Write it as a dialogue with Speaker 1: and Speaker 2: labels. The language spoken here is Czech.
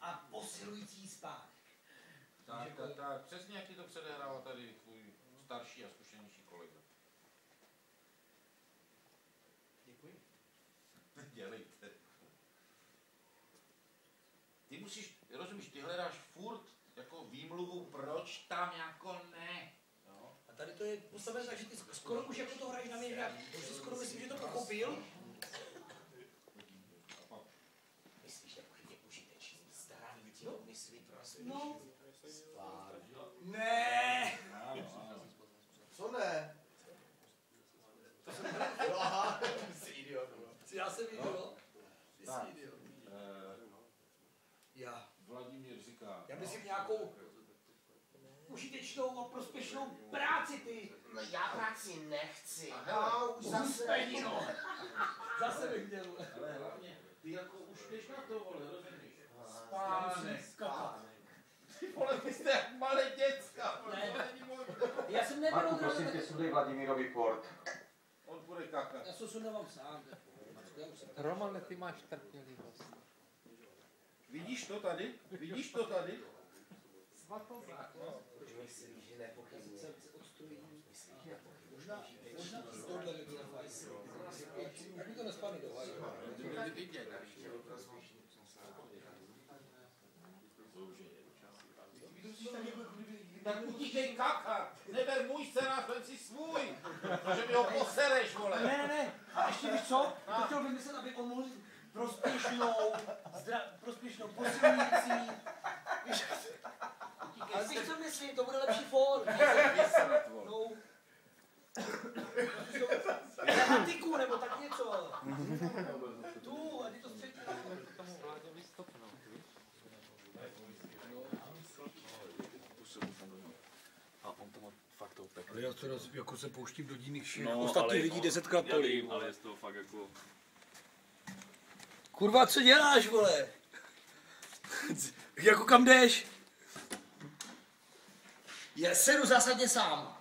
Speaker 1: a posilující spánek.
Speaker 2: Tak, přesně jak ti to předehrává tady tvůj starší a zkušenější kolega.
Speaker 1: Děkuji.
Speaker 2: Dělejte. Ty musíš, rozumíš, ty hledáš furt jako výmluvu, proč tam jako ne. No.
Speaker 1: A tady to je postavené tak, že ty skoro už jako to hraješ na mě, já si skoro myslím, že to pochopil. Myslíš, že je užitečný, zdravý tělo, myslí prostě. No. Ne.
Speaker 3: Co ne?
Speaker 1: To jsem aha, ty jsi idiot. Já jsem idiot. Ty jsi idiot. Já.
Speaker 2: Vladimír říká.
Speaker 1: Já myslím nějakou užitečnou a prospěšnou práci, ty.
Speaker 3: No já práci nechci.
Speaker 2: A
Speaker 3: už zase.
Speaker 1: Penino. Zase bych měl.
Speaker 2: Ale hlavně, ty jako už jdeš na to, vole, rozumíš?
Speaker 1: Spánek.
Speaker 2: Ty vole, vy jste jak malé děcka.
Speaker 1: Ne. Já jsem nebyl
Speaker 4: Marku, prosím tě, sundej Vladimírovi port.
Speaker 2: On bude kakat.
Speaker 1: Já se sundávám sám.
Speaker 5: Romane, ty máš trpělivost.
Speaker 2: Vidíš to tady? Vidíš to tady?
Speaker 5: Svatozák.
Speaker 3: Myslíš, že nepochybně.
Speaker 1: Možná z tohohle by bylo fajn. Jak mi to nespadne do hlavy.
Speaker 2: Tak utíkej kakat! Neber můj scénář, vem si svůj! Protože mi ho posereš, vole!
Speaker 1: Ne. A ještě víš co? To chtěl vymyslet, aby on mohl prospěšnou, posilující. Ale víš, co myslím, to bude lepší for. No. Antiku, nebo tak něco. Tu, a ty to střetí.
Speaker 5: Tomu vládě vystopnout, víš?
Speaker 6: A on to má fakt to peklo.
Speaker 1: Ale já to jako se pouštím do jiných šich.
Speaker 6: No,
Speaker 1: Ostatní lidí 10krát
Speaker 6: já
Speaker 1: tolik.
Speaker 6: vím, ale je to fakt jako...
Speaker 1: Kurva, co děláš, vole? Jako kam jdeš? Já sedu zásadně sám.